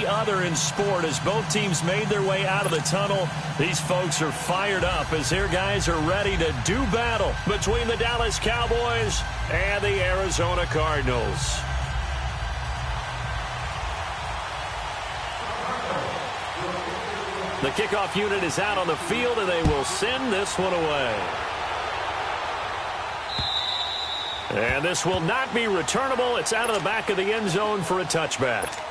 any other in sport. As both teams made their way out of the tunnel, these folks are fired up as their guys are ready to do battle between the Dallas Cowboys and the Arizona Cardinals. The kickoff unit is out on the field, and they will send this one away. And this will not be returnable. It's out of the back of the end zone for a touchback.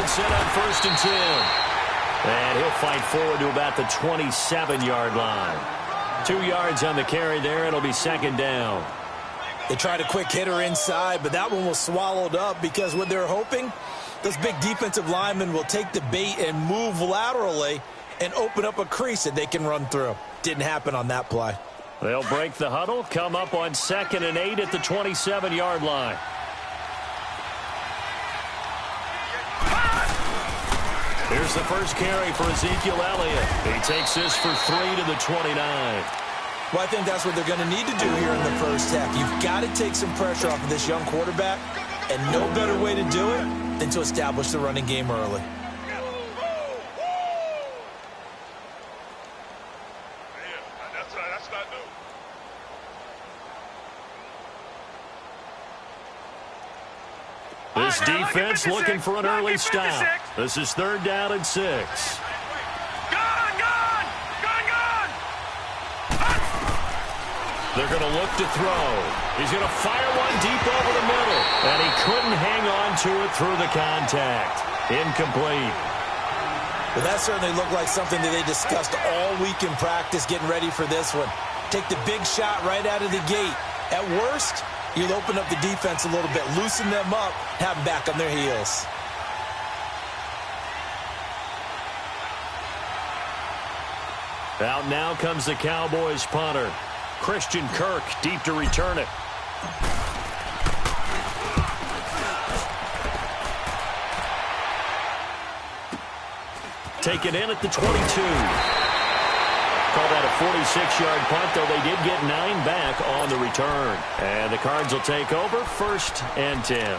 Set on 1st and 10. And he'll fight forward to about the 27-yard line. 2 yards on the carry there. It'll be 2nd down. They tried a quick hitter inside, but that one was swallowed up because what they're hoping, those big defensive linemen will take the bait and move laterally and open up a crease that they can run through. Didn't happen on that play. They'll break the huddle, come up on 2nd and 8 at the 27-yard line. Here's the first carry for Ezekiel Elliott. He takes this for 3 to the 29. Well, I think that's what they're going to need to do here in the first half. You've got to take some pressure off of this young quarterback, and no better way to do it than to establish the running game early. This defense looking for an early stop. This is 3rd down and 6. They're going to look to throw. He's going to fire one deep over the middle. And he couldn't hang on to it through the contact. Incomplete. Well, that certainly looked like something that they discussed all week in practice getting ready for this one. Take the big shot right out of the gate. At worst, you'll open up the defense a little bit, loosen them up, have them back on their heels. Out now comes the Cowboys punter. Christian Kirk deep to return it. Take it in at the 22. Call that a 46-yard punt, though they did get 9 back on the return. And the Cards will take over 1st and 10.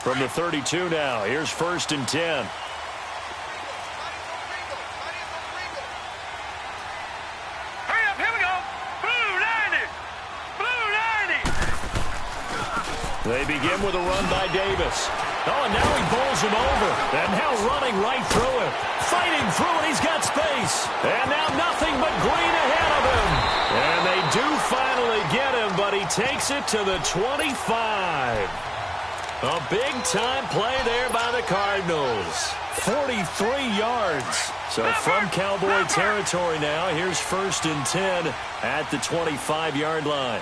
From the 32 now, here's 1st and 10. They begin with a run by Davis. Oh, and now he bowls him over. And now running right through him. Fighting through it. He's got space. And now nothing but green ahead of him. And they do finally get him, but he takes it to the 25. A big-time play there by the Cardinals. 43 yards. So from Cowboy territory now, here's 1st and 10 at the 25-yard line.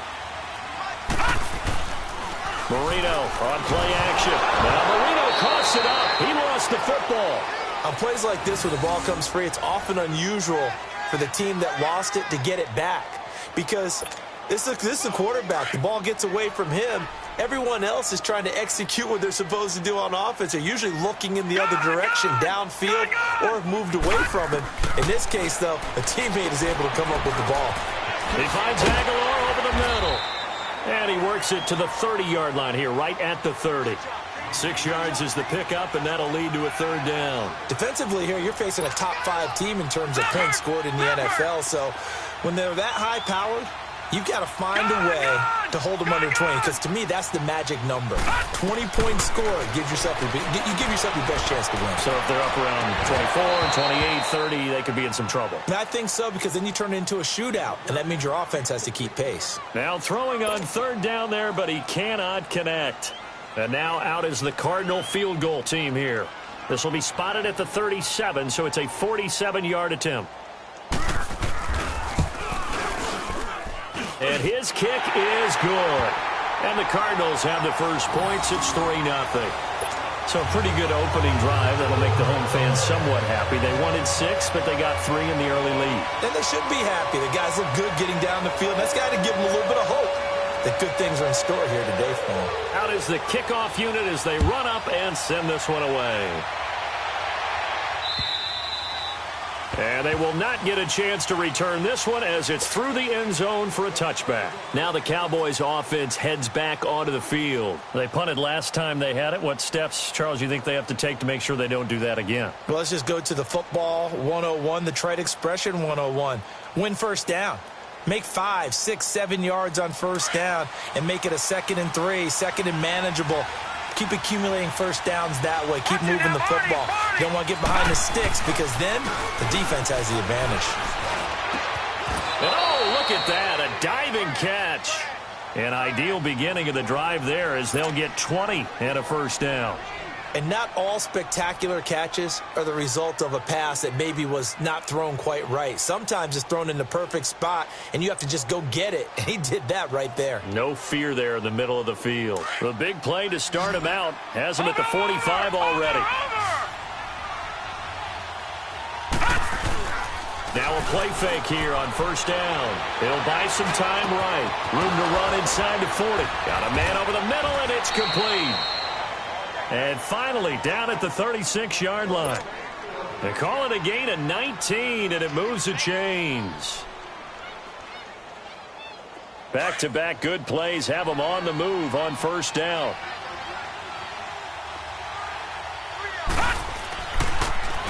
Marino on play action. Now Marino coughs it up. He lost the football. On plays like this where the ball comes free, it's often unusual for the team that lost it to get it back. Because this is a quarterback. The ball gets away from him. Everyone else is trying to execute what they're supposed to do on offense. They're usually looking in the other direction, downfield, or have moved away from him. In this case, though, a teammate is able to come up with the ball. He finds Aguilar over the middle. And he works it to the 30-yard line here, right at the 30. 6 yards is the pickup, and that'll lead to a 3rd down. Defensively here, you're facing a top-5 team in terms of points scored in the NFL. So when they're that high-powered, you've got to find a way to hold them under 20, because to me, that's the magic number. 20-point score gives yourself you give yourself your best chance to win. So if they're up around 24, 28, 30, they could be in some trouble. I think so, because then you turn it into a shootout, and that means your offense has to keep pace. Now throwing on 3rd down there, but he cannot connect. And now out is the Cardinal field goal team here. This will be spotted at the 37, so it's a 47-yard attempt. And his kick is good. And the Cardinals have the first points. It's 3-0. So a pretty good opening drive. That'll make the home fans somewhat happy. They wanted 6, but they got 3 in the early lead. And they should be happy. The guys look good getting down the field. That's got to give them a little bit of hope that good things are in store here today for them. Out is the kickoff unit as they run up and send this one away. And they will not get a chance to return this one as it's through the end zone for a touchback. Now the Cowboys offense heads back onto the field. They punted last time they had it. What steps, Charles, you think they have to take to make sure they don't do that again? Well, let's just go to the football 101, the trite expression 101. Win 1st down. Make 5, 6, 7 yards on 1st down and make it a 2nd and 3, 2nd and manageable. Keep accumulating 1st downs that way. Keep moving the football. You don't want to get behind the sticks because then the defense has the advantage. And oh, look at that, a diving catch. An ideal beginning of the drive there as they'll get 20 and a 1st down. And not all spectacular catches are the result of a pass that maybe was not thrown quite right. Sometimes it's thrown in the perfect spot, and you have to just go get it. And he did that right there. No fear there in the middle of the field. The big play to start him out has him at the 45 already. Now a play fake here on 1st down. He'll buy some time right. Room to run inside the 40. Got a man over the middle, and it's complete. And finally, down at the 36-yard line. They call it a gain of 19, and it moves the chains. Back-to-back good plays have them on the move on 1st down.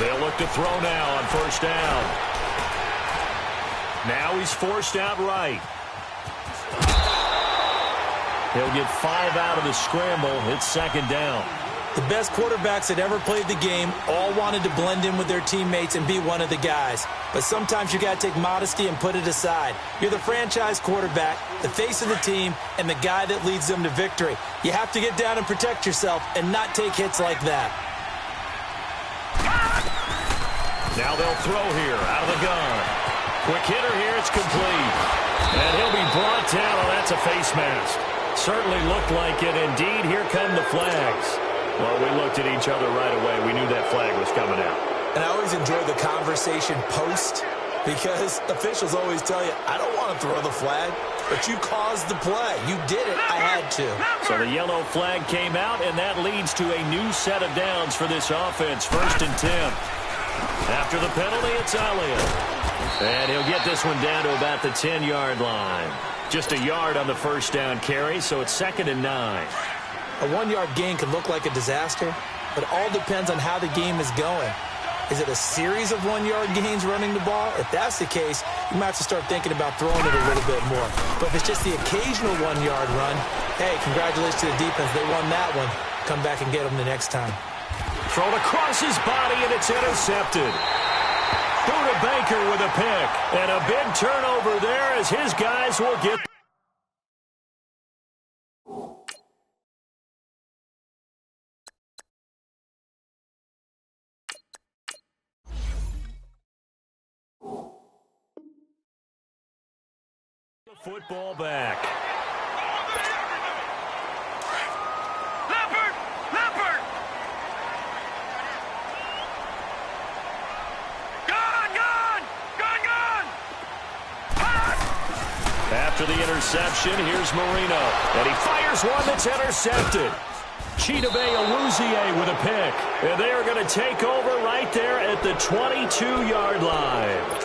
They'll look to throw now on 1st down. Now he's forced out right. He'll get 5 out of the scramble. It's 2nd down. The best quarterbacks that ever played the game all wanted to blend in with their teammates and be one of the guys. But sometimes you got to take modesty and put it aside. You're the franchise quarterback, the face of the team, and the guy that leads them to victory. You have to get down and protect yourself and not take hits like that. Now they'll throw here out of the gun. Quick hitter here, it's complete. And he'll be brought down. Oh, that's a face mask. Certainly looked like it. Indeed, here come the flags. Well, we looked at each other right away. We knew that flag was coming out. And I always enjoy the conversation post because officials always tell you, I don't want to throw the flag, but you caused the play. You did it. I had to. So the yellow flag came out, and that leads to a new set of downs for this offense. 1st and 10. After the penalty, it's Elliott. And he'll get this one down to about the 10-yard line. Just a yard on the 1st down carry, so it's 2nd and 9. A 1-yard gain can look like a disaster, but it all depends on how the game is going. Is it a series of 1-yard gains running the ball? If that's the case, you might have to start thinking about throwing it a little bit more. But if it's just the occasional 1-yard run, hey, congratulations to the defense. They won that one. Come back and get them the next time. Thrown across his body, and it's intercepted. Buda Baker with a pick. And a big turnover there as his guys will get... football back. Leopard! Gone! After the interception, here's Marino. And he fires one that's intercepted. Chidobe Awuzie with a pick. And they are going to take over right there at the 22-yard line.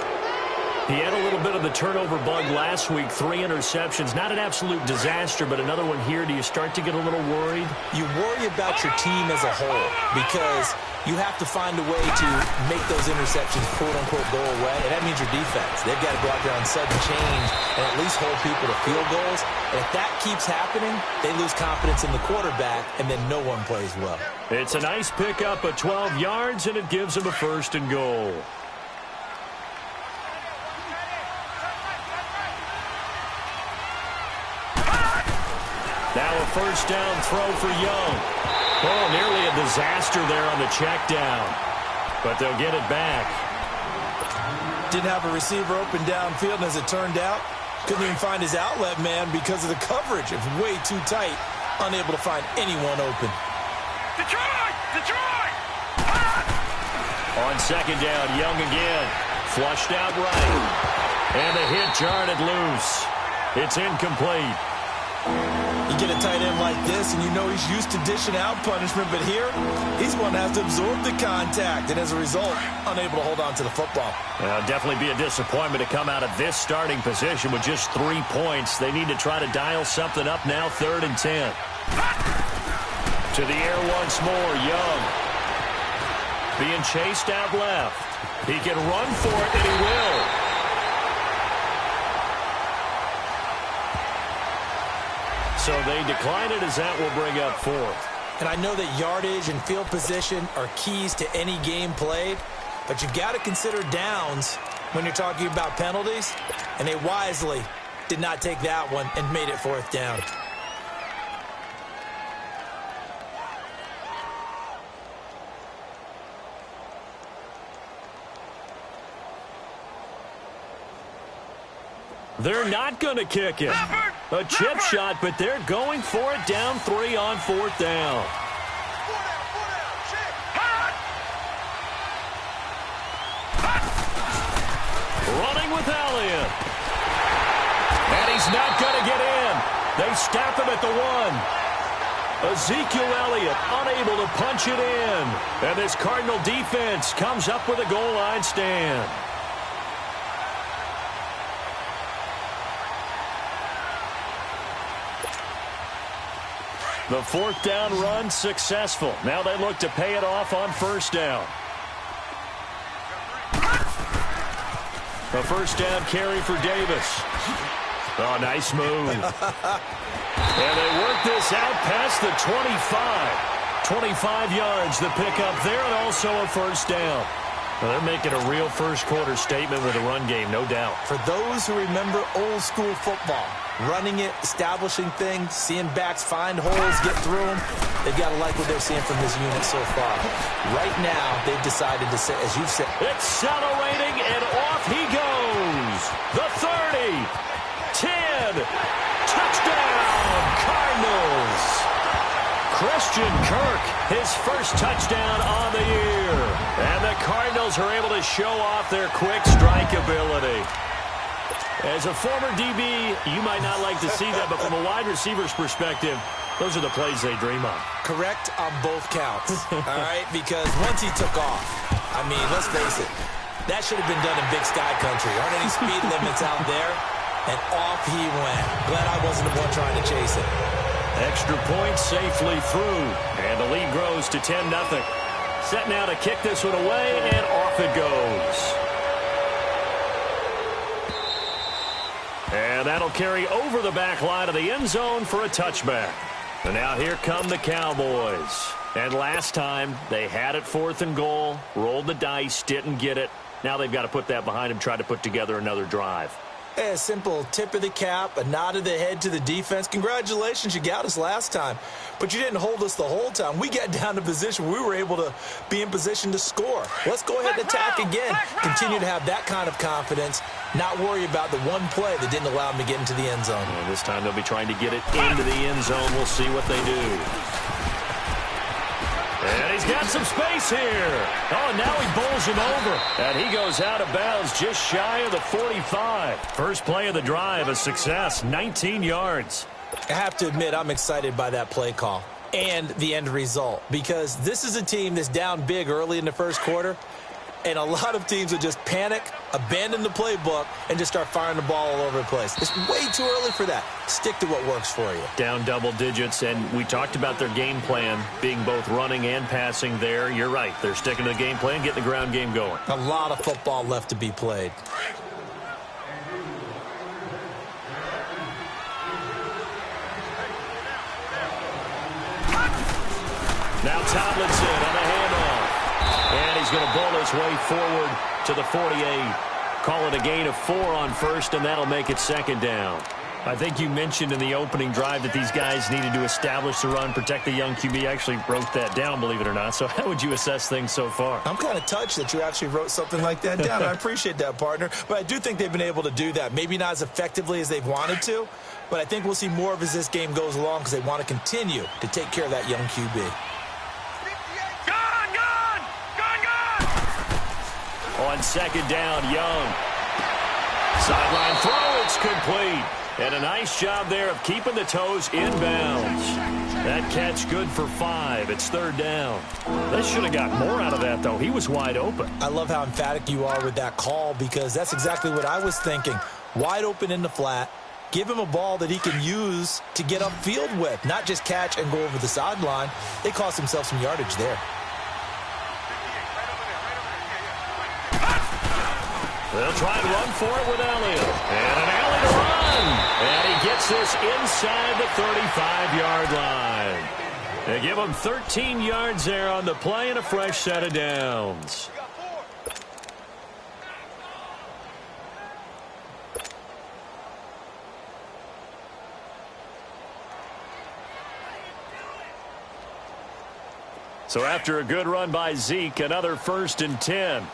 He had a little bit of the turnover bug last week, 3 interceptions. Not an absolute disaster, but another one here. Do you start to get a little worried? You worry about your team as a whole because you have to find a way to make those interceptions, quote-unquote, go away, and that means your defense. They've got to go out there on sudden change and at least hold people to field goals. And if that keeps happening, they lose confidence in the quarterback, and then no one plays well. It's a nice pickup of 12 yards, and it gives them a 1st and goal. Now a 1st down throw for Young. Oh, nearly a disaster there on the check down. But they'll get it back. Didn't have a receiver open downfield, and as it turned out, couldn't even find his outlet man because of the coverage. It was way too tight, unable to find anyone open. Detroit! On 2nd down, Young again. Flushed out right. And the hit jarred it loose. It's incomplete. You get a tight end like this, and you know he's used to dishing out punishment, but here, he's one that has to absorb the contact, and as a result, unable to hold on to the football. Definitely be a disappointment to come out of this starting position with just 3 points. They need to try to dial something up now, 3rd and 10. To the air once more, Young. Being chased out left. He can run for it, and he will. So they decline it as that will bring up 4th. And I know that yardage and field position are keys to any game played, but you've got to consider downs when you're talking about penalties, and they wisely did not take that one and made it 4th down. They're not going to kick it. A chip shot, but they're going for it down 3 on 4th down. Running with Elliott. And he's not going to get in. They stop him at the 1. Ezekiel Elliott unable to punch it in. And this Cardinal defense comes up with a goal line stand. The 4th down run successful. Now they look to pay it off on 1st down. A 1st down carry for Davis. Oh, nice move. And they work this out past the 25. 25 yards, the pickup there, and also a 1st down. Well, they're making a real first-quarter statement with a run game, no doubt. For those who remember old-school football, running it, establishing things, seeing backs find holes, get through them, they've got to like what they're seeing from this unit so far. Right now, they've decided to say, as you've said, accelerating, and off he goes. The 30, 10, touchdown, Cardinals. Christian Kirk, his first touchdown on the year. And the Cardinals are able to show off their quick strike ability. As a former DB, you might not like to see that, but from a wide receiver's perspective, those are the plays they dream of. Correct on both counts, all right? Because once he took off, I mean, let's face it, that should have been done in Big Sky Country. Aren't any speed limits out there? And off he went. Glad I wasn't the one trying to chase it. Extra point safely through. And the lead grows to 10-0. Set now to kick this one away, and off it goes. And that'll carry over the back line of the end zone for a touchback. And now here come the Cowboys. And last time, they had it 4th and goal, rolled the dice, didn't get it. Now they've got to put that behind them, try to put together another drive. A simple tip of the cap, a nod of the head to the defense. Congratulations, you got us last time. But you didn't hold us the whole time. We got down to position. We were able to be in position to score. Let's go ahead and attack again. Continue to have that kind of confidence. Not worry about the one play that didn't allow them to get into the end zone. And this time they'll be trying to get it into the end zone. We'll see what they do. And he's got some space here. Oh, and now he bowls him over. And he goes out of bounds just shy of the 45. First play of the drive, a success, 19 yards. I have to admit, I'm excited by that play call and the end result, because this is a team that's down big early in the first quarter, and a lot of teams will just panic, abandon the playbook, and just start firing the ball all over the place. It's way too early for that. Stick to what works for you. Down double digits, and we talked about their game plan being both running and passing there. You're right. They're sticking to the game plan, getting the ground game going. A lot of football left to be played. Now Tomlinson on the handoff. And he's going to bowl his way forward to the 48. Call it a gain of 4 on first, and that'll make it 2nd down. I think you mentioned in the opening drive that these guys needed to establish the run, protect the young QB. I actually wrote that down, believe it or not. So how would you assess things so far? I'm kind of touched that you actually wrote something like that down. I appreciate that, partner. But I do think they've been able to do that. Maybe not as effectively as they've wanted to, but I think we'll see more of as this game goes along, because they want to continue to take care of that young QB. On 2nd down, Young. Sideline throw, it's complete. And a nice job there of keeping the toes inbounds. That catch good for 5. It's 3rd down. They should have got more out of that, though. He was wide open. I love how emphatic you are with that call, because that's exactly what I was thinking. Wide open in the flat. Give him a ball that he can use to get upfield with, not just catch and go over the sideline. They cost themselves some yardage there. They'll try and run for it with Elliott. And an alley to run. And he gets this inside the 35-yard line. They give him 13 yards there on the play and a fresh set of downs. So after a good run by Zeke, another 1st and 10.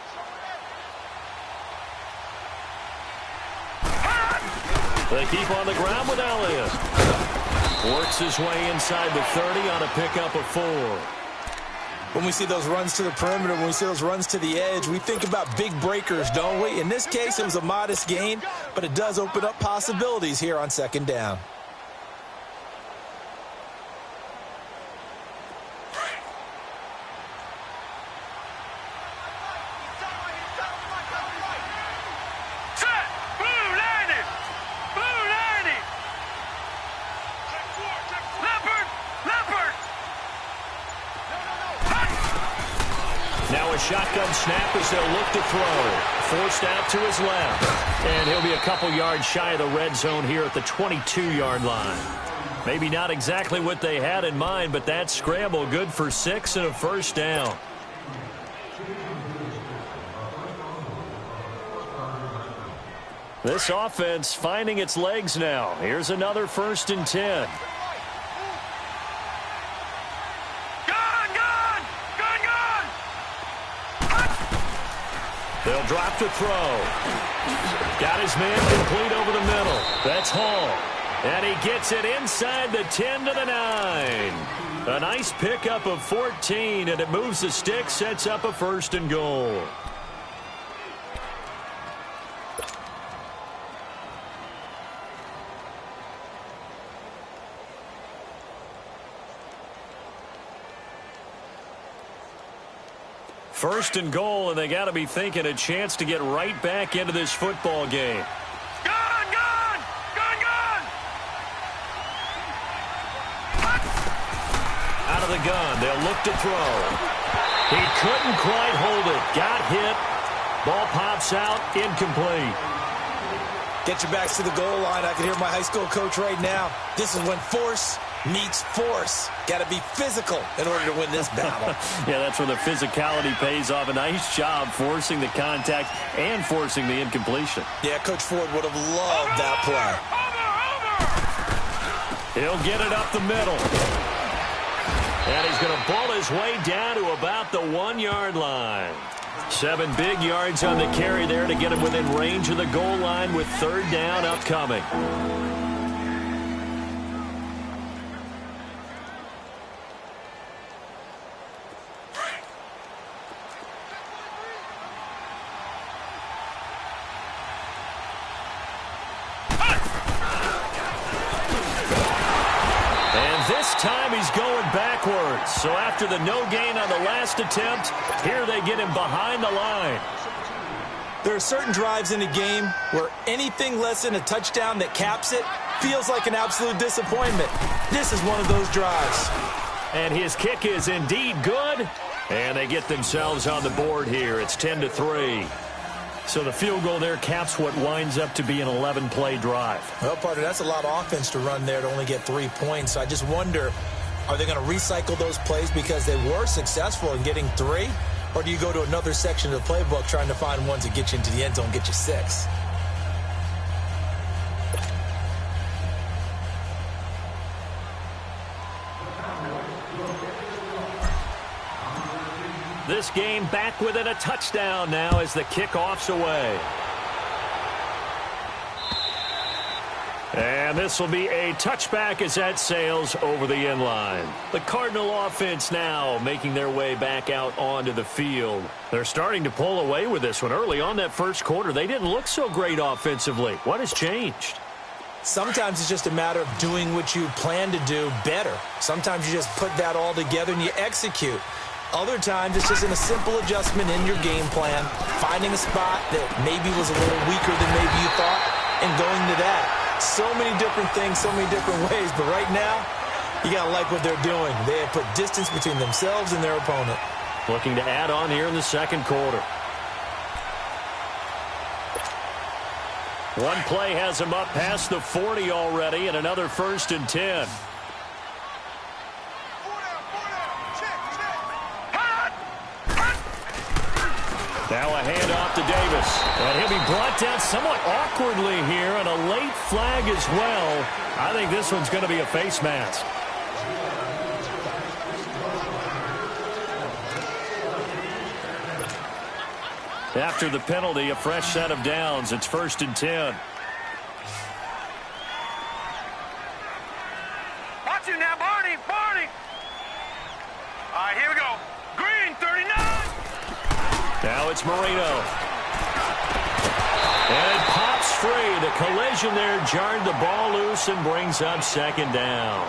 They keep on the ground with Elliott. Works his way inside the 30 on a pickup of 4. When we see those runs to the perimeter, when we see those runs to the edge, we think about big breakers, don't we? In this case, it was a modest gain, but it does open up possibilities here on 2nd down. Shotgun snap as they'll look to throw. Forced out to his left. And he'll be a couple yards shy of the red zone here at the 22-yard line. Maybe not exactly what they had in mind, but that scramble good for 6 and a 1st down. This offense finding its legs now. Here's another 1st and 10. They'll drop to throw. Got his man complete over the middle. That's Hall. And he gets it inside the 10 to the 9. A nice pickup of 14, and it moves the stick, sets up a 1st and goal. First and goal, and they got to be thinking a chance to get right back into this football game. of the gun. They'll look to throw. He couldn't quite hold it. Got hit. Ball pops out. Incomplete. Get your backs to the goal line. I can hear my high school coach right now. This is when force meets force. Got to be physical in order to win this battle. Yeah, that's where the physicality pays off. A nice job forcing the contact and forcing the incompletion. Yeah, Coach Ford would have loved that play. He'll get it up the middle. And he's going to ball his way down to about the 1-yard line. 7 big yards on the carry there to get him within range of the goal line with 3rd down upcoming. This time he's going backwards. So after the no gain on the last attempt, here they get him behind the line. There are certain drives in a game where anything less than a touchdown that caps it feels like an absolute disappointment. This is one of those drives. And his kick is indeed good. And they get themselves on the board here. It's 10-3. So the field goal there caps what winds up to be an 11-play drive. Well, partner, that's a lot of offense to run there to only get 3 points. So I just wonder, are they going to recycle those plays because they were successful in getting 3? Or do you go to another section of the playbook trying to find ones that get you into the end zone, get you 6? This game back within a touchdown now as the kickoff's away. And this will be a touchback as that sails over the end line. The Cardinal offense now making their way back out onto the field. They're starting to pull away with this one. Early on that first quarter, they didn't look so great offensively. What has changed? Sometimes it's just a matter of doing what you plan to do better. Sometimes you just put that all together and you execute. Other times, it's just in a simple adjustment in your game plan, finding a spot that maybe was a little weaker than maybe you thought, and going to that. So many different things, so many different ways, but right now, you got to like what they're doing. They have put distance between themselves and their opponent. Looking to add on here in the second quarter. One play has him up past the 40 already, and another 1st and 10. Now a handoff to Davis. And he'll be brought down somewhat awkwardly here, and a late flag as well. I think this one's going to be a face mask. After the penalty, a fresh set of downs. It's 1st and 10. Watch it now, Barney. Barney. All right, here we go. Green, 39. Now it's Marino. And it pops free. The collision there jarred the ball loose and brings up 2nd down.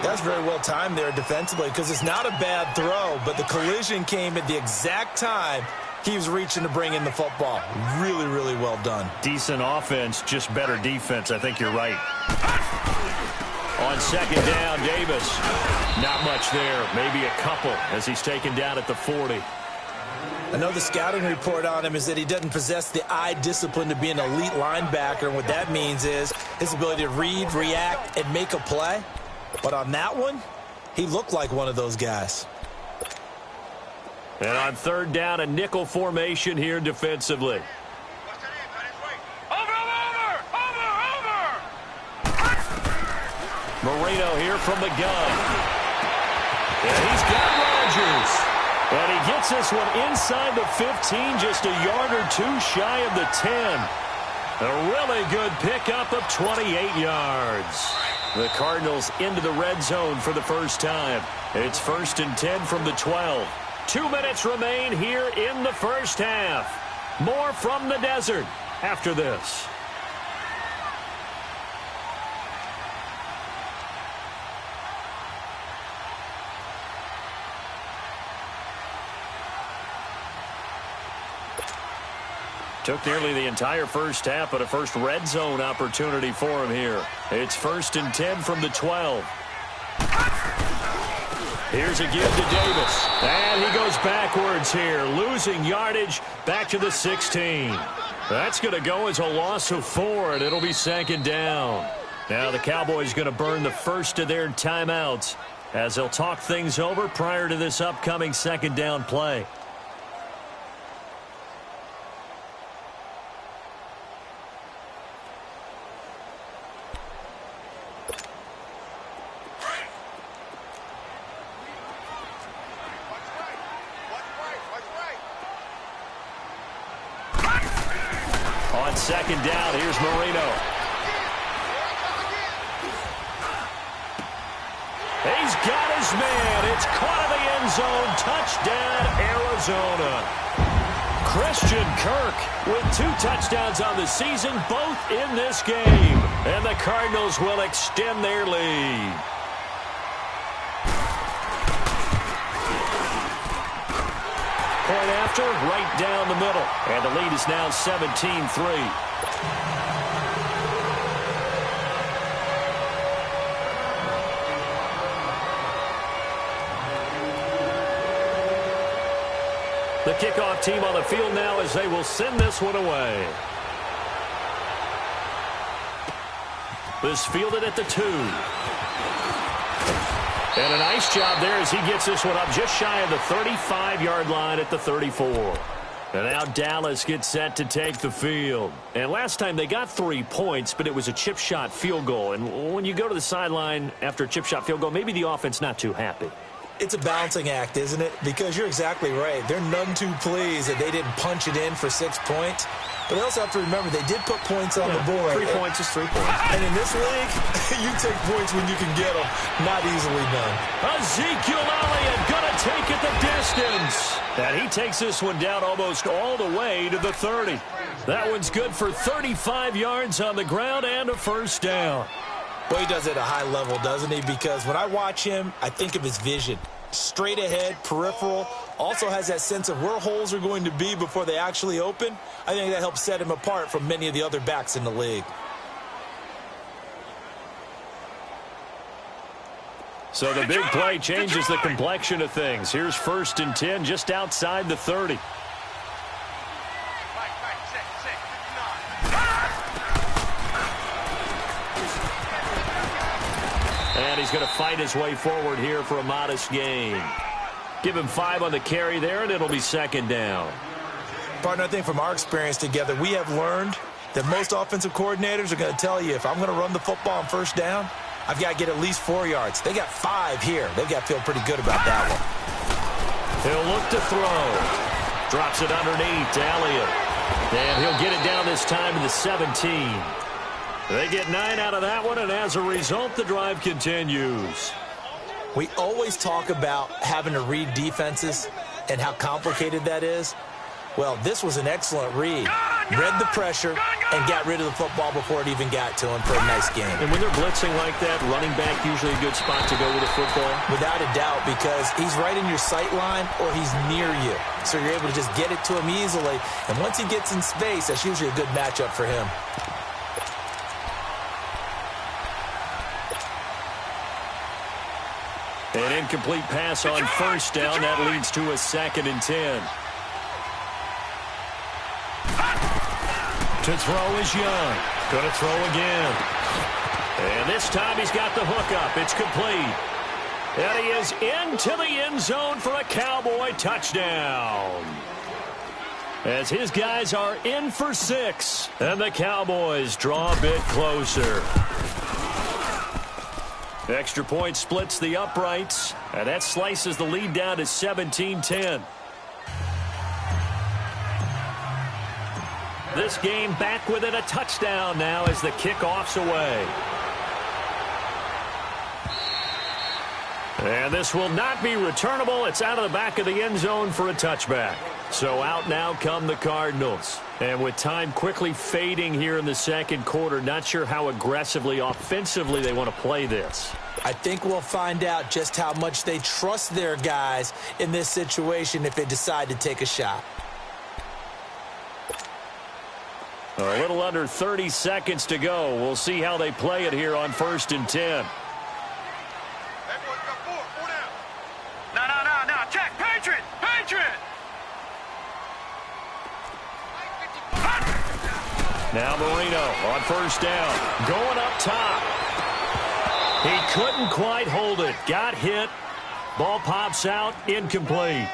That's very well timed there defensively because it's not a bad throw, but the collision came at the exact time he was reaching to bring in the football. Really, really well done. Decent offense, just better defense. I think you're right. On 2nd down, Davis. Not much there. Maybe a couple as he's taken down at the 40. I know the scouting report on him is that he doesn't possess the eye discipline to be an elite linebacker. And what that means is his ability to read, react, and make a play. But on that one, he looked like one of those guys. And on 3rd down, a nickel formation here defensively. Over. Marino here from the gun. And he's got Rodgers. And he gets this one inside the 15, just a yard or 2 shy of the 10. A really good pickup of 28 yards. The Cardinals into the red zone for the first time. It's 1st and 10 from the 12. 2 minutes remain here in the first half. More from the desert after this. Took nearly the entire first half, but a first red zone opportunity for him here. It's 1st and 10 from the 12. Here's a give to Davis. And he goes backwards here, losing yardage back to the 16. That's going to go as a loss of 4, and it'll be second down. Now the Cowboys going to burn the first of their timeouts as they'll talk things over prior to this upcoming second down play. On second down, here's Marino. He's got his man. It's caught in the end zone. Touchdown, Arizona. Christian Kirk with 2 touchdowns on the season, both in this game. And the Cardinals will extend their lead. Point after, right down the middle. And the lead is now 17-3. The kickoff team on the field now as they will send this one away. This fielded at the 2. And a nice job there as he gets this one up just shy of the 35-yard line at the 34. And now Dallas gets set to take the field. And last time they got 3 points, but it was a chip shot field goal. And when you go to the sideline after a chip shot field goal, maybe the offense not too happy. It's a balancing act, isn't it? Because you're exactly right. They're none too pleased that they didn't punch it in for 6 points. But they also have to remember they did put points on the board. 3 points is 3 points. And in this league, you take points when you can get them. Not easily done. Ezekiel Elliott gonna take it the distance. And he takes this one down almost all the way to the 30. That one's good for 35 yards on the ground and a first down. Well, he does it at a high level, doesn't he? Because when I watch him, I think of his vision. Straight ahead, peripheral, also has that sense of where holes are going to be before they actually open. I think that helps set him apart from many of the other backs in the league. So the big play changes the complexion of things. Here's 1st and 10 just outside the 30. And he's going to fight his way forward here for a modest gain. Give him 5 on the carry there, and it'll be second down. Partner, I think from our experience together, we have learned that most offensive coordinators are going to tell you, if I'm going to run the football on first down, I've got to get at least 4 yards. They got 5 here. They've got to feel pretty good about that one. He'll look to throw. Drops it underneath to Elliott. And he'll get it down this time to the 17. They get 9 out of that one, and as a result, the drive continues. We always talk about having to read defenses and how complicated that is. Well, this was an excellent read. Read the pressure and got rid of the football before it even got to him for a nice game. And when they're blitzing like that, running back usually a good spot to go with a football? Without a doubt, because he's right in your sight line or he's near you. So you're able to just get it to him easily. And once he gets in space, that's usually a good matchup for him. An incomplete pass on first down. That leads to a 2nd and 10. To throw is Young. Going to throw again. And this time he's got the hook up. It's complete. And he is into the end zone for a Cowboy touchdown. As his guys are in for 6. And the Cowboys draw a bit closer. Extra point splits the uprights, and that slices the lead down to 17-10. This game back within a touchdown now as the kickoff's away. And this will not be returnable. It's out of the back of the end zone for a touchback. So out now come the Cardinals. And with time quickly fading here in the second quarter, not sure how aggressively, offensively they want to play this. I think we'll find out just how much they trust their guys in this situation if they decide to take a shot. A little under 30 seconds to go. We'll see how they play it here on 1st and 10. No. Check. Patriot. Now Marino on first down. Going up top. He couldn't quite hold it. Got hit. Ball pops out. Incomplete.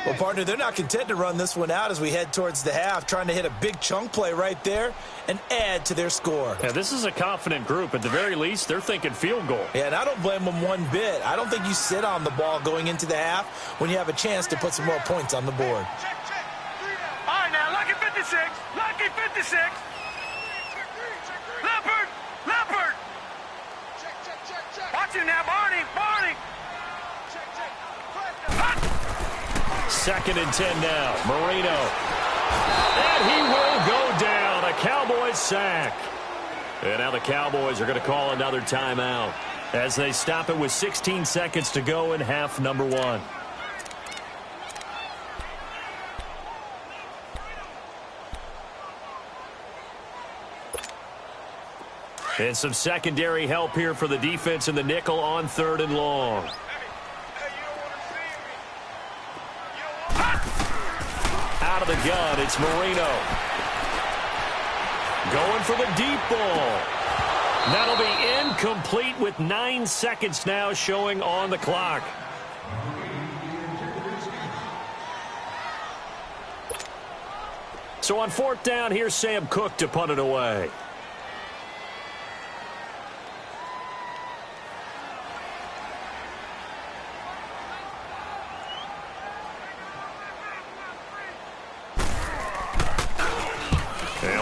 Well, partner, they're not content to run this one out as we head towards the half, trying to hit a big chunk play right there and add to their score. Yeah, this is a confident group. At the very least, they're thinking field goal. Yeah, and I don't blame them one bit. I don't think you sit on the ball going into the half when you have a chance to put some more points on the board. All right, now, lucky 56. Leopard. Watch him now, Barney. Second and 10 now. Marino. And he will go down. A Cowboys sack. And now the Cowboys are going to call another timeout as they stop it with 16 seconds to go in half number one. And some secondary help here for the defense in the nickel on third and long. Out of the gun, it's Marino. Going for the deep ball. That'll be incomplete with 9 seconds now showing on the clock. So on fourth down, here's Sam Cook to punt it away.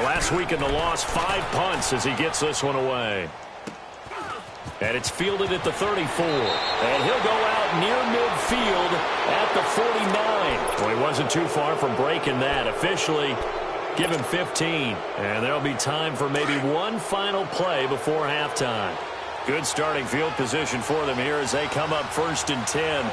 Last week in the loss, 5 punts as he gets this one away. And it's fielded at the 34. And he'll go out near midfield at the 49. Well, he wasn't too far from breaking that. Officially, give him 15. And there'll be time for maybe one final play before halftime. Good starting field position for them here as they come up first and 10.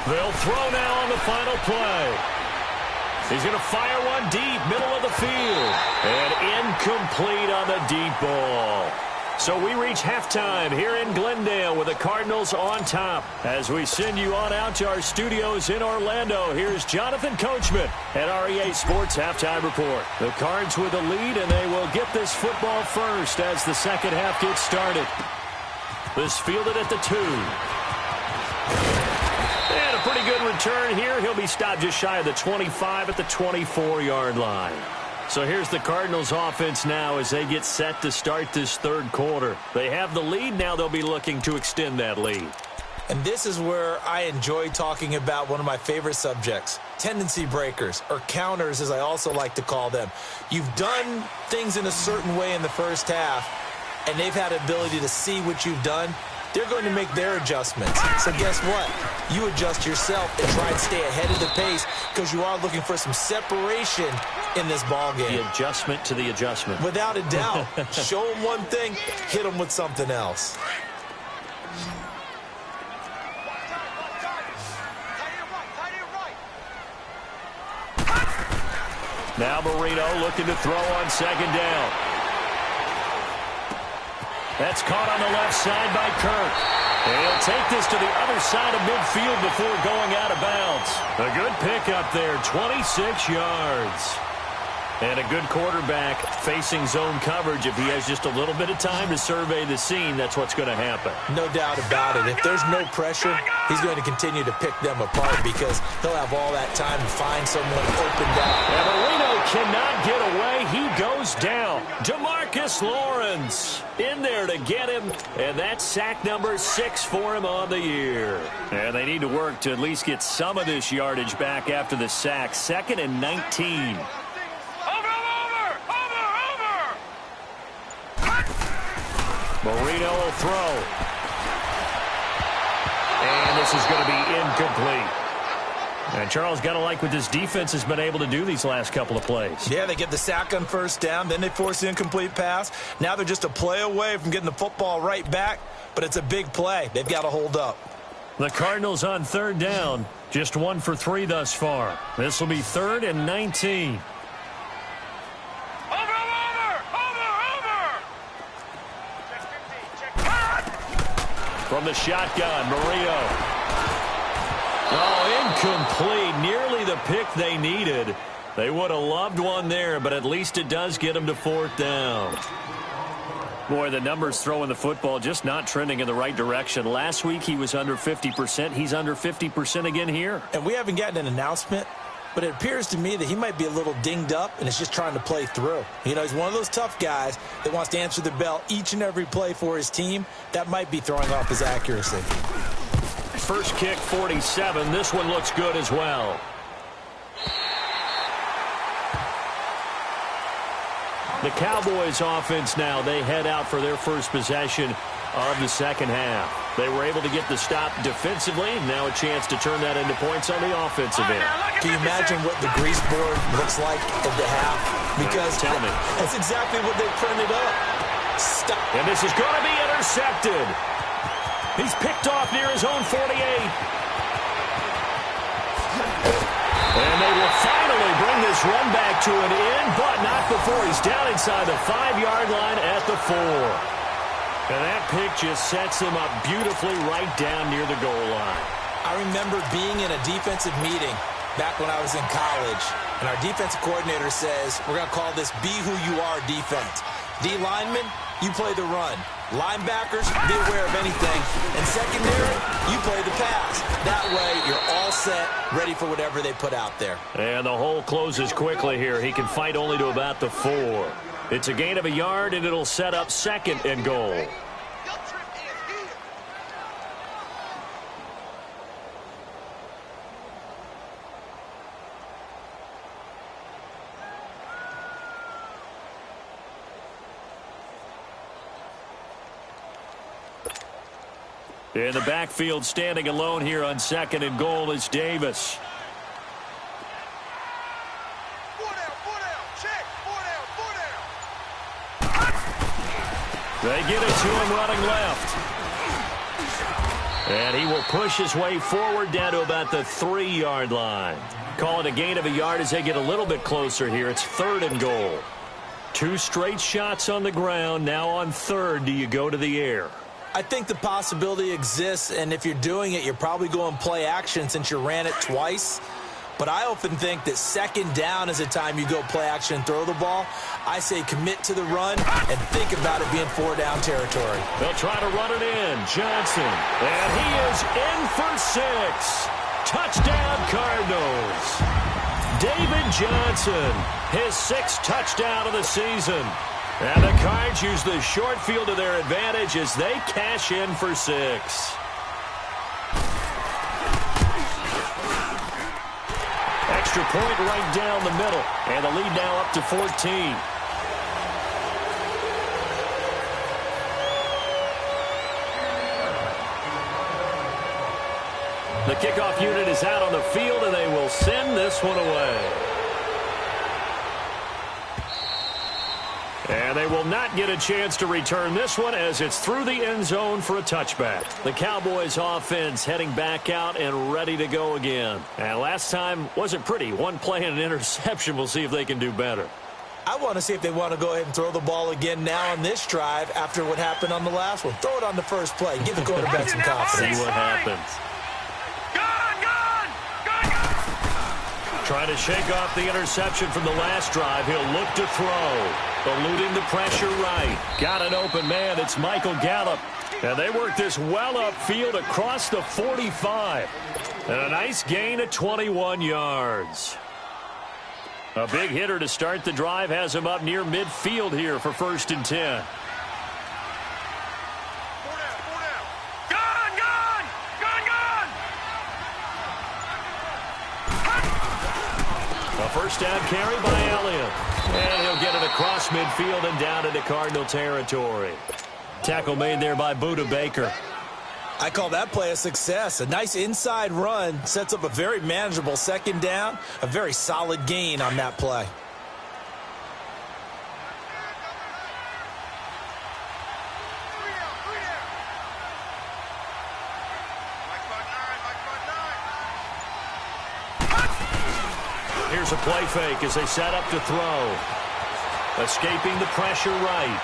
They'll throw now on the final play. He's going to fire one deep, middle of the field. And incomplete on the deep ball. So we reach halftime here in Glendale with the Cardinals on top. As we send you on out to our studios in Orlando, here's Jonathan Coachman at REA Sports Halftime Report. The Cards with the lead, and they will get this football first as the second half gets started. This fielded at the 2. And a pretty good return here. He'll be stopped just shy of the 25 at the 24-yard line. So here's the Cardinals offense now as they get set to start this third quarter. They have the lead. Now they'll be looking to extend that lead. And this is where I enjoy talking about one of my favorite subjects, tendency breakers, or counters as I also like to call them. You've done things in a certain way in the first half, and they've had the ability to see what you've done. They're going to make their adjustments. So guess what? You adjust yourself and try and stay ahead of the pace because you are looking for some separation in this ball game. The adjustment to the adjustment. Without a doubt. Show them one thing, hit them with something else. Now Marino looking to throw on second down. That's caught on the left side by Kirk. And he'll take this to the other side of midfield before going out of bounds. A good pickup there, 26 yards. And a good quarterback facing zone coverage. If he has just a little bit of time to survey the scene, that's what's going to happen. No doubt about it. If there's no pressure, he's going to continue to pick them apart because he'll have all that time to find someone opened up. And Marino cannot get away. He goes down. DeMarcus Lawrence in there to get him. And that's sack number 6 for him on the year. And they need to work to at least get some of this yardage back after the sack. 2nd and 19. Marino will throw. And this is going to be incomplete. And Charles, got to like what this defense has been able to do these last couple of plays. Yeah, they get the sack on first down, then they force the incomplete pass. Now they're just a play away from getting the football right back, but it's a big play. They've got to hold up. The Cardinals on third down. Just 1 for 3 thus far. This will be 3rd and 19. From the shotgun, Murillo. Oh, incomplete. Nearly the pick they needed. They would have loved one there, but at least it does get them to 4th down. Boy, the numbers throwing the football just not trending in the right direction. Last week he was under 50%. He's under 50% again here. And we haven't gotten an announcement, but it appears to me that he might be a little dinged up and is just trying to play through. You know, he's one of those tough guys that wants to answer the bell each and every play for his team. That might be throwing off his accuracy. First kick, 47. This one looks good as well. The Cowboys offense now, they head out for their first possession of the second half. They were able to get the stop defensively. Now a chance to turn that into points on the offensive end. Can you imagine what the grease board looks like at the half? Because tell me. That's exactly what they printed up. Stop. And this is going to be intercepted. He's picked off near his own 48. And they will finally bring this run back to an end, but not before he's down inside the 5-yard line at the 4. And that pick just sets him up beautifully right down near the goal line. I remember being in a defensive meeting back when I was in college, and our defensive coordinator says, we're going to call this Be Who You Are defense. D linemen, you play the run. Linebackers, be aware of anything. And secondary, you play the pass. That way, you're all set, ready for whatever they put out there. And the hole closes quickly here. He can fight only to about the 4. It's a gain of a yard, and it'll set up 2nd and goal. In the backfield, standing alone here on 2nd and goal is Davis. They get it to him running left. And he will push his way forward down to about the 3-yard line. Call it a gain of a yard as they get a little bit closer here. It's 3rd and goal. 2 straight shots on the ground. Now on 3rd, do you go to the air? I think the possibility exists, and if you're doing it, you're probably going play action since you ran it twice. But I often think that 2nd down is the time you go play action and throw the ball. I say commit to the run and think about it being 4-down territory. They'll try to run it in. Johnson. And he is in for 6. Touchdown, Cardinals. David Johnson, his 6th touchdown of the season. And the Cards use the short field to their advantage as they cash in for 6. Extra point right down the middle. And the lead now up to 14. The kickoff unit is out on the field, and they will send this one away. And they will not get a chance to return this one as it's through the end zone for a touchback. The Cowboys offense heading back out and ready to go again. And last time wasn't pretty. One play and an interception. We'll see if they can do better. I want to see if they want to go ahead and throw the ball again now on this drive after what happened on the last one. Throw it on the first play. Give the quarterback some confidence. See what happens. Trying to shake off the interception from the last drive. He'll look to throw. Eluding the pressure right. Got an open man. It's Michael Gallup. And they work this well upfield across the 45. And a nice gain of 21 yards. A big hitter to start the drive has him up near midfield here for 1st and 10. A first down carry by Elliott. And he'll get it across midfield and down into Cardinal territory. Tackle made there by Budda Baker. I call that play a success. A nice inside run sets up a very manageable 2nd down. A very solid gain on that play. Here's a play fake as they set up to throw. Escaping the pressure right.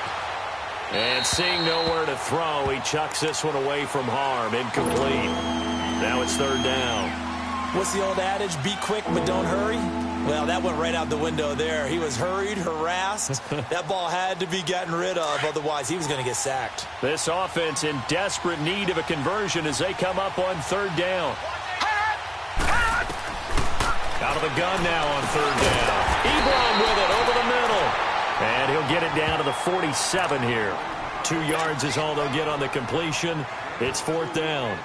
And seeing nowhere to throw, he chucks this one away from harm. Incomplete. Now it's third down. What's the old adage? Be quick, but don't hurry? Well, that went right out the window there. He was hurried, harassed. That ball had to be gotten rid of, otherwise he was going to get sacked. This offense in desperate need of a conversion as they come up on third down. Out of the gun now on third down. Ebron with it over the middle. And he'll get it down to the 47 here. 2 yards is all they'll get on the completion. It's fourth down.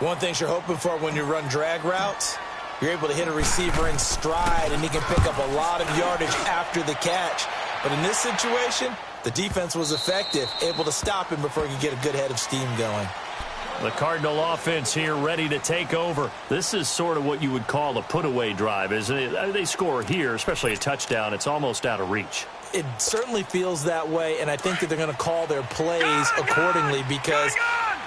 One thing you're hoping for when you run drag routes, you're able to hit a receiver in stride, and he can pick up a lot of yardage after the catch. But in this situation, the defense was effective, able to stop him before he could get a good head of steam going. The Cardinal offense here ready to take over. This is sort of what you would call a put-away drive, isn't it? They score here, especially a touchdown. It's almost out of reach. It certainly feels that way, and I think that they're going to call their plays accordingly because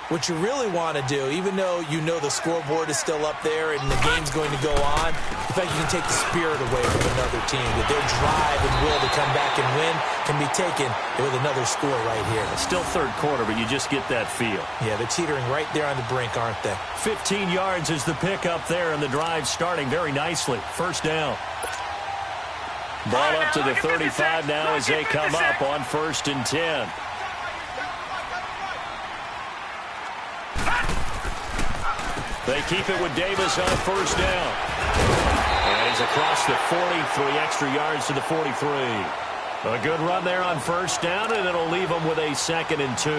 what you really want to do, even though you know the scoreboard is still up there and the game's going to go on, in fact, you can take the spirit away from another team. That their drive and will to come back and win can be taken with another score right here. It's still third quarter, but you just get that feel. Yeah, they're teetering right there on the brink, aren't they? 15 yards is the pickup there, and the drive starting very nicely. First down. Ball up to the 35 now as they come up on 1st and 10. They keep it with Davis on first down. And he's across the 40, 3 extra yards to the 43. A good run there on first down, and it'll leave them with a 2nd and 2.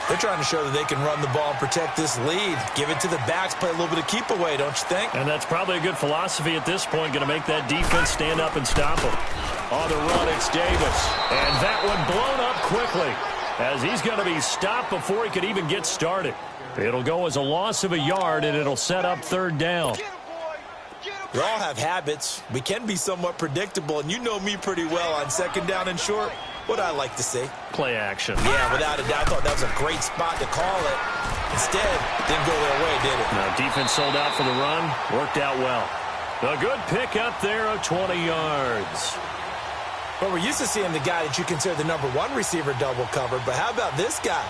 They're trying to show that they can run the ball and protect this lead. Give it to the backs, play a little bit of keep away, don't you think? And that's probably a good philosophy at this point, going to make that defense stand up and stop them. On the run, it's Davis. And that one blown up quickly as he's going to be stopped before he could even get started. It'll go as a loss of a yard, and it'll set up third down. We all have habits. We can be somewhat predictable, and you know me pretty well on 2nd down and short. What I like to see. Play action. Yeah, without a doubt. I thought that was a great spot to call it. Instead, didn't go their way, did it? No, defense sold out for the run. Worked out well. A good pickup there of 20 yards. Well, we're used to seeing the guy that you consider the #1 receiver double covered, but how about this guy?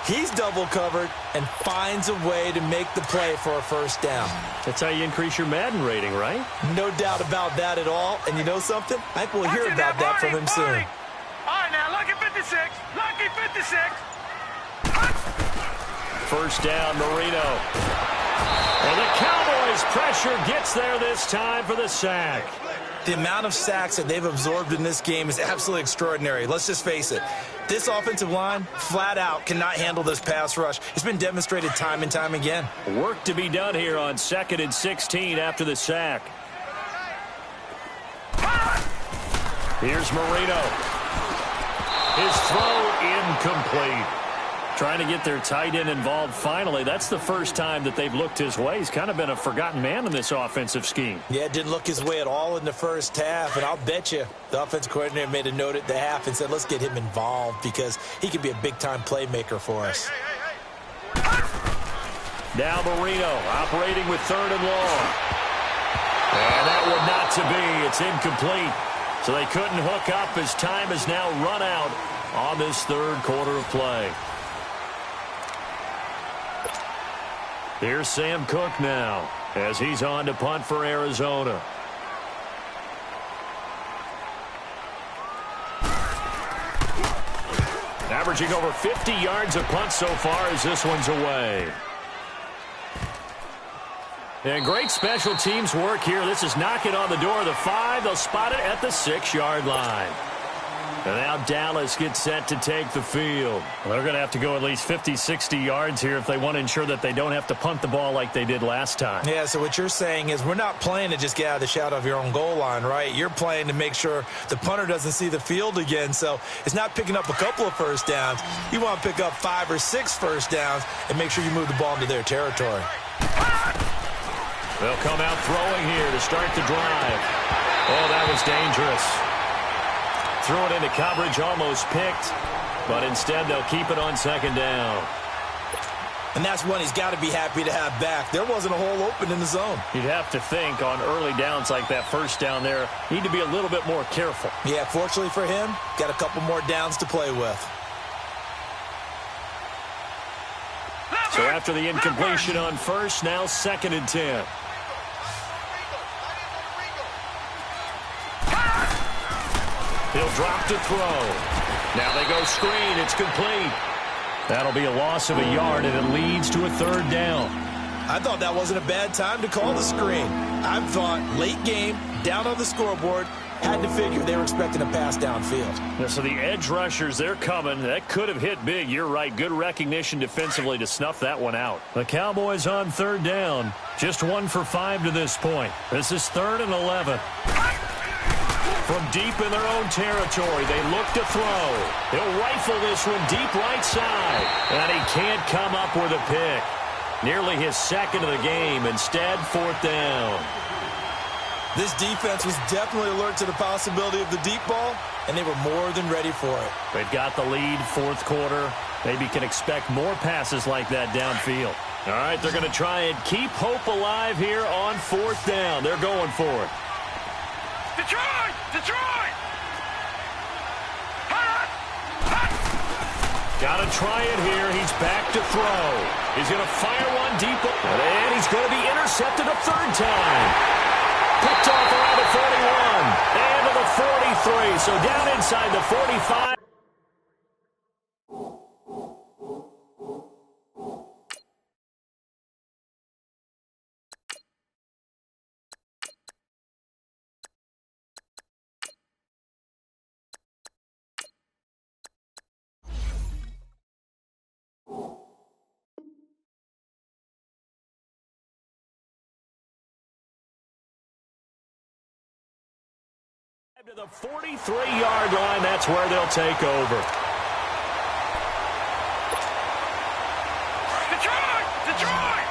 He's double covered and finds a way to make the play for a first down. That's how you increase your Madden rating, right? No doubt about that at all. And you know something? I think we'll hear about that from him soon. All right, now, lucky 56. Lucky 56. First down, Marino. And the Cowboys' pressure gets there this time for the sack. The amount of sacks that they've absorbed in this game is absolutely extraordinary. Let's just face it. This offensive line, flat out, cannot handle this pass rush. It's been demonstrated time and time again. Work to be done here on 2nd and 16 after the sack. Here's Marino. His throw incomplete. Trying to get their tight end involved finally. That's the first time that they've looked his way. He's kind of been a forgotten man in this offensive scheme. Yeah, it didn't look his way at all in the first half, and I'll bet you the offensive coordinator made a note at the half and said, let's get him involved because he could be a big-time playmaker for us. Now Marino operating with 3rd and long. And that one not to be. It's incomplete. So they couldn't hook up as time is now run out on this 3rd quarter of play. Here's Sam Cook now as he's on to punt for Arizona. Averaging over 50 yards a punt so far as this one's away. And great special teams work here. This is knocking on the door of the 5. They'll spot it at the 6-yard line. And now Dallas gets set to take the field. Well, they're going to have to go at least 50, 60 yards here if they want to ensure that they don't have to punt the ball like they did last time. Yeah, so what you're saying is we're not playing to just get out of the shadow of your own goal line, right? You're playing to make sure the punter doesn't see the field again. So it's not picking up a couple of first downs. You want to pick up 5 or 6 first downs and make sure you move the ball into their territory. They'll come out throwing here to start the drive. Oh, that was dangerous. Threw it into coverage, almost picked, but instead they'll keep it on 2nd down. And that's one he's got to be happy to have back. There wasn't a hole open in the zone. You'd have to think on early downs like that first down there, need to be a little bit more careful. Yeah, fortunately for him, got a couple more downs to play with. So after the incompletion on first, now 2nd and 10. He'll drop to throw. Now they go screen. It's complete. That'll be a loss of a yard, and it leads to a 3rd down. I thought that wasn't a bad time to call the screen. I thought late game, down on the scoreboard, had to figure they were expecting a pass downfield. Yeah, so the edge rushers, they're coming. That could have hit big. You're right. Good recognition defensively to snuff that one out. The Cowboys on 3rd down. Just 1 for 5 to this point. This is 3rd and 11. From deep in their own territory, they look to throw. He'll rifle this one deep right side. And he can't come up with a pick. Nearly his 2nd of the game. Instead, 4th down. This defense was definitely alert to the possibility of the deep ball, and they were more than ready for it. They've got the lead, 4th quarter. Maybe can expect more passes like that downfield. All right, they're going to try and keep hope alive here on 4th down. They're going for it. Detroit! Detroit! Got to try it here. He's back to throw. He's going to fire one deep. And he's going to be intercepted a 3rd time. Picked off around the 41. And to the 43. So down inside the 45. To the 43-yard line, that's where they'll take over. Detroit! Detroit!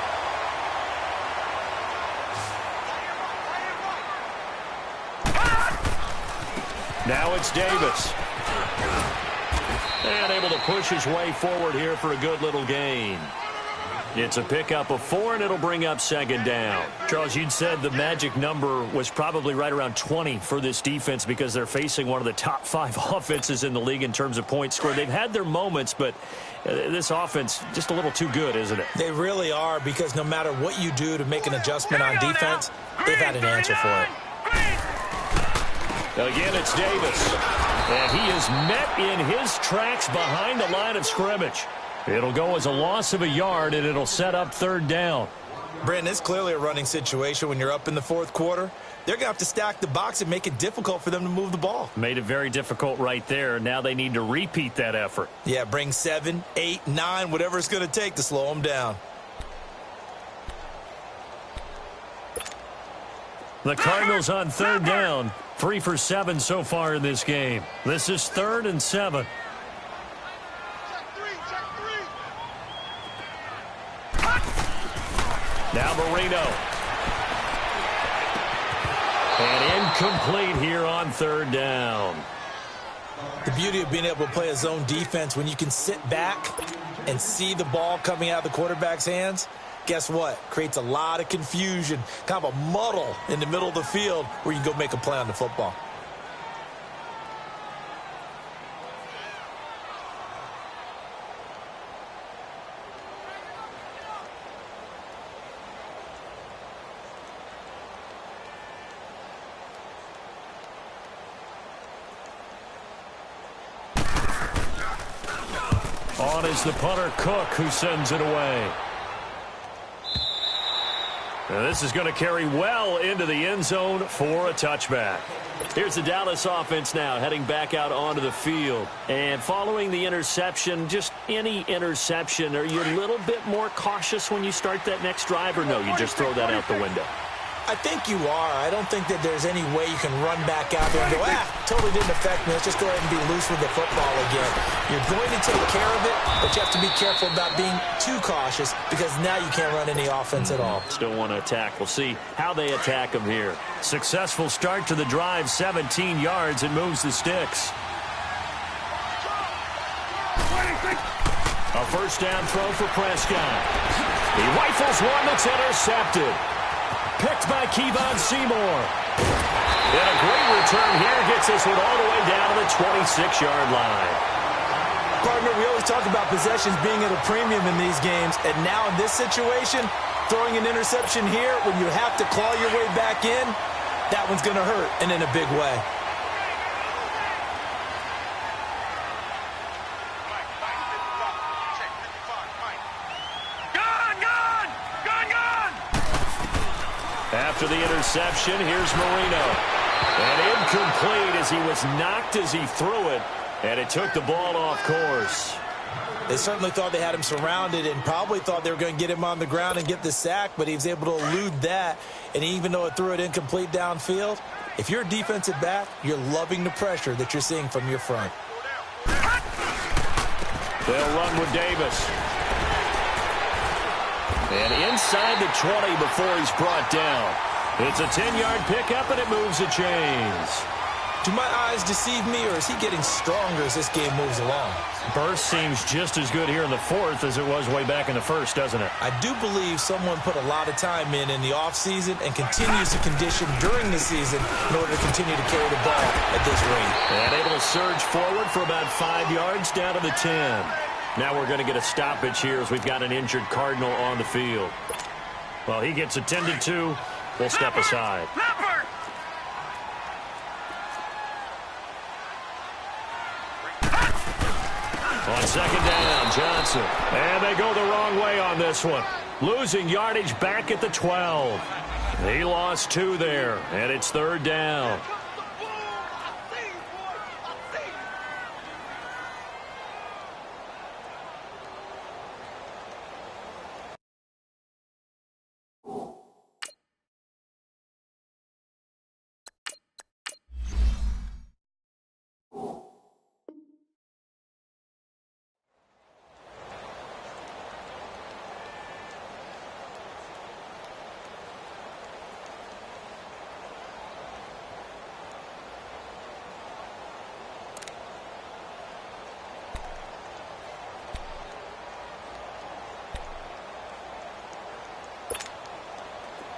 Now it's Davis. And able to push his way forward here for a good little gain. It's a pickup of 4, and it'll bring up 2nd down. Charles, you'd said the magic number was probably right around 20 for this defense because they're facing one of the top 5 offenses in the league in terms of points scored. They've had their moments, but this offense just a little too good, isn't it? They really are, because no matter what you do to make an adjustment on defense, they've had an answer for it. Again, it's Davis. And he is met in his tracks behind the line of scrimmage. It'll go as a loss of a yard, and it'll set up 3rd down. Brandon, it's clearly a running situation when you're up in the 4th quarter. They're going to have to stack the box and make it difficult for them to move the ball. Made it very difficult right there. Now they need to repeat that effort. Yeah, bring 7, 8, 9, whatever it's going to take to slow them down. The Cardinals on 3rd down. 3 for 7 so far in this game. This is 3rd and 7. Now Marino. And incomplete here on 3rd down. The beauty of being able to play a zone defense when you can sit back and see the ball coming out of the quarterback's hands, guess what? Creates a lot of confusion, kind of a muddle in the middle of the field where you can go make a play on the football. On is the punter, Cook, who sends it away. Now this is going to carry well into the end zone for a touchback. Here's the Dallas offense now heading back out onto the field. And following the interception, just any interception, are you a little bit more cautious when you start that next drive, or no, you just throw that out the window? I think you are. I don't think that there's any way you can run back out there and go, totally didn't affect me. Let's just go ahead and be loose with the football again. You're going to take care of it, but you have to be careful about being too cautious because now you can't run any offense at all. Still want to attack. We'll see how they attack them here. Successful start to the drive, 17 yards, and moves the sticks. A first down throw for Prescott. He rifles one that's intercepted. Picked by Kevon Seymour. And a great return here gets this one all the way down to the 26-yard line. Partner, we always talk about possessions being at a premium in these games, and now in this situation, throwing an interception here when you have to claw your way back in, that one's going to hurt, and in a big way. After the interception, here's Marino. And incomplete as he was knocked as he threw it, and it took the ball off course. They certainly thought they had him surrounded and probably thought they were going to get him on the ground and get the sack, but he was able to elude that. And even though it threw it incomplete downfield, if you're a defensive back, you're loving the pressure that you're seeing from your front. They'll run with Davis. And inside the 20 before he's brought down. It's a 10-yard pickup, and it moves the chains. Do my eyes deceive me, or is he getting stronger as this game moves along? Burst seems just as good here in the fourth as it was way back in the first, doesn't it? I do believe someone put a lot of time in the offseason and continues to condition during the season in order to continue to carry the ball at this rate. And able to surge forward for about 5 yards down to the 10. Now we're going to get a stoppage here as we've got an injured Cardinal on the field. Well, he gets attended to. We'll step aside. On second down, Johnson. And they go the wrong way on this one. Losing yardage back at the 12. He lost 2 there, and it's third down.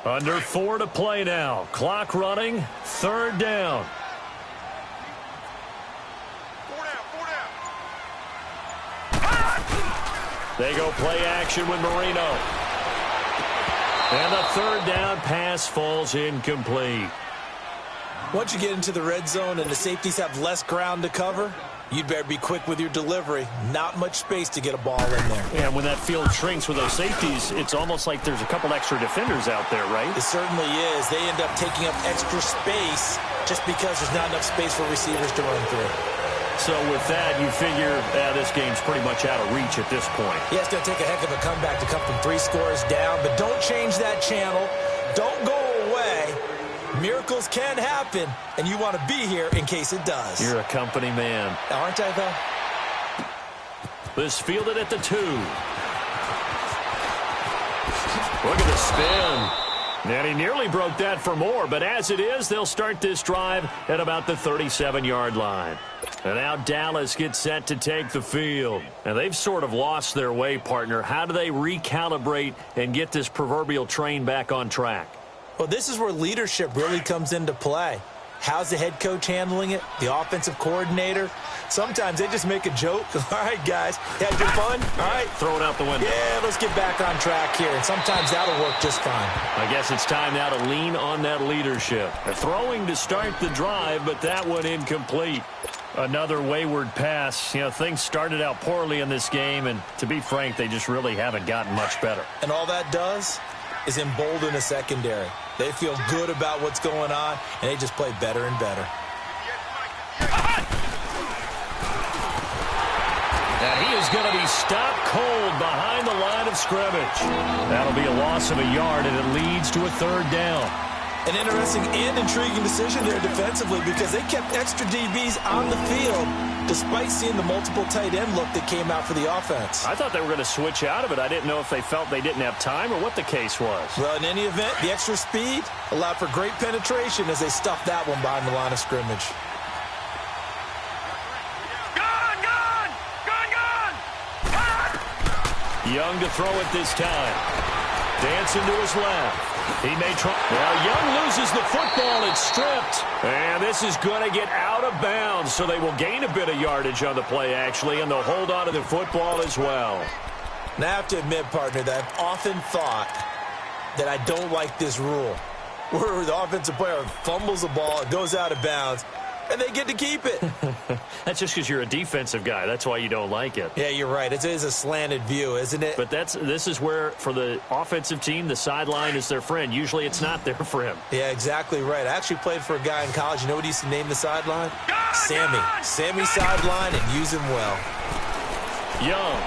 Under 4 to play now. Clock running. Third down. They go play action with Marino. And the third down pass falls incomplete. Once you get into the red zone and the safeties have less ground to cover, you'd better be quick with your delivery. Not much space to get a ball in there. Yeah, when that field shrinks with those safeties, it's almost like there's a couple extra defenders out there, right? It certainly is. They end up taking up extra space just because there's not enough space for receivers to run through. So with that, you figure this game's pretty much out of reach at this point. Yeah, it's going to take a heck of a comeback to come from 3 scores down, but don't change that channel. Don't go away. Miracles can happen, and you want to be here in case it does. You're a company man. Aren't I, though? This fielded at the 2. Look at the spin. And he nearly broke that for more, but as it is, they'll start this drive at about the 37-yard line. And now Dallas gets set to take the field. And they've sort of lost their way, partner. How do they recalibrate and get this proverbial train back on track? Well, this is where leadership really comes into play. How's the head coach handling it? The offensive coordinator? Sometimes they just make a joke. All right, guys, had your fun? All right. Throw it out the window. Yeah, let's get back on track here. And sometimes that'll work just fine. I guess it's time now to lean on that leadership. They're throwing to start the drive, but that one incomplete. Another wayward pass. You know, things started out poorly in this game, and to be frank, they just really haven't gotten much better. And all that does is embolden a secondary. They feel good about what's going on, and they just play better and better. And he is going to be stopped cold behind the line of scrimmage. That'll be a loss of a yard, and it leads to a third down. An interesting and intriguing decision there defensively because they kept extra DBs on the field despite seeing the multiple tight end look that came out for the offense. I thought they were going to switch out of it. I didn't know if they felt they didn't have time or what the case was. Well, in any event, the extra speed allowed for great penetration as they stuffed that one behind the line of scrimmage. Young to throw it this time. Dancing to his left. He may try. Now Young loses the football. It's stripped. And this is going to get out of bounds, so they will gain a bit of yardage on the play, actually, and they'll hold on to the football as well. Now, I have to admit, partner, that I've often thought that I don't like this rule, where the offensive player fumbles the ball, it goes out of bounds, and they get to keep it. That's just because you're a defensive guy. That's why you don't like it. Yeah, you're right. It is a slanted view, isn't it? But this is where, for the offensive team, the sideline is their friend. Usually it's not their friend. Yeah, exactly right. I actually played for a guy in college. You know what he used to name the sideline? Sammy. Sammy sideline, and use him well. Young.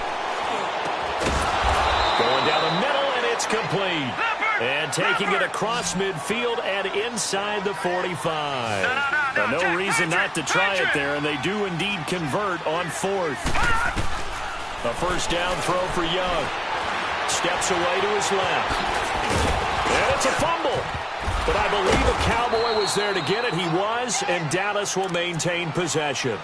Going down the middle, and it's complete. And taking it across midfield and inside the 45. Now, no reason not to try it there, and they do indeed convert on fourth. A first down throw for Young. Steps away to his left. And it's a fumble. But I believe a Cowboy was there to get it. He was, and Dallas will maintain possession.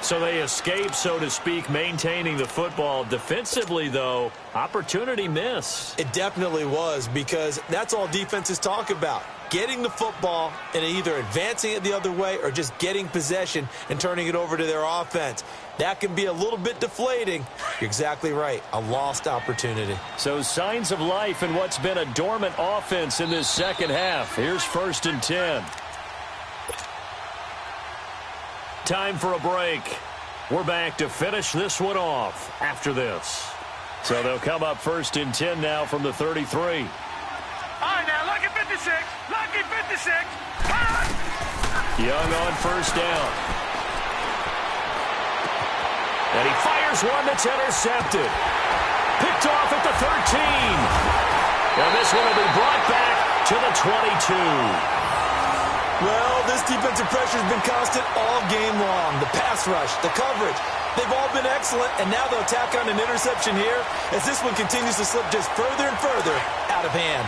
So they escape, so to speak, maintaining the football. Defensively, though, opportunity miss. It definitely was, because that's all defenses talk about. Getting the football and either advancing it the other way or just getting possession and turning it over to their offense. That can be a little bit deflating. You're exactly right. A lost opportunity. So signs of life in what's been a dormant offense in this second half. Here's 1st and 10. Time for a break. We're back to finish this one off after this. So they'll come up 1st and 10 now from the 33. All right, now, lucky 56. Lucky 56. Young on first down. And he fires one that's intercepted. Picked off at the 13. And this one will be brought back to the 22. Well, this defensive pressure has been constant all game long. The pass rush, the coverage, they've all been excellent, and now they'll tack on an interception here as this one continues to slip just further and further out of hand.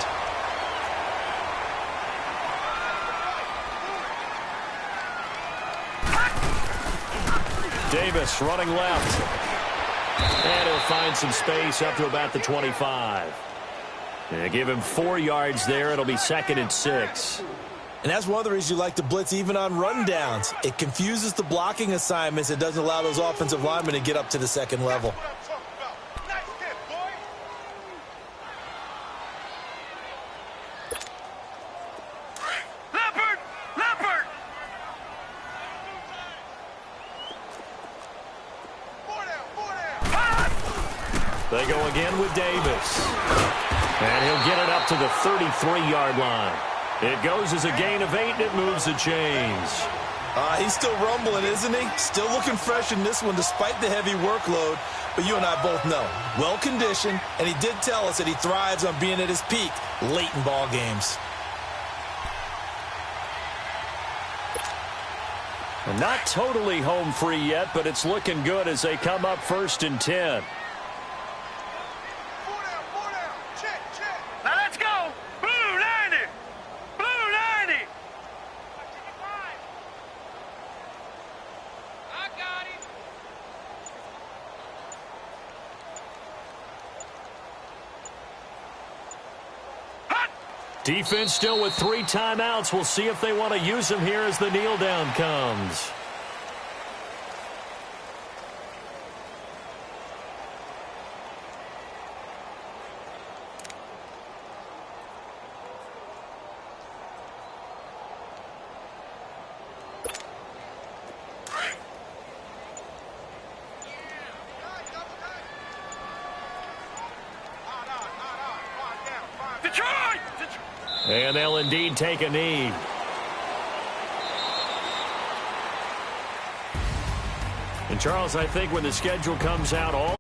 Davis running left. And he'll find some space up to about the 25. And give him 4 yards there. It'll be 2nd and 6. And that's one of the reasons you like to blitz even on rundowns. It confuses the blocking assignments. It doesn't allow those offensive linemen to get up to the second level. Leopard! They go again with Davis. And he'll get it up to the 33-yard line. It goes as a gain of 8, and it moves the chains. He's still rumbling, isn't he? Still looking fresh in this one despite the heavy workload. But you and I both know, well-conditioned, and he did tell us that he thrives on being at his peak late in ball games. And not totally home free yet, but it's looking good as they come up 1st and 10. Now let's go! Blue 90! Blue 90! I got him! Defense still with 3 timeouts. We'll see if they want to use them here as the kneel down comes. And they'll indeed take a knee. And Charles, I think when the schedule comes out, all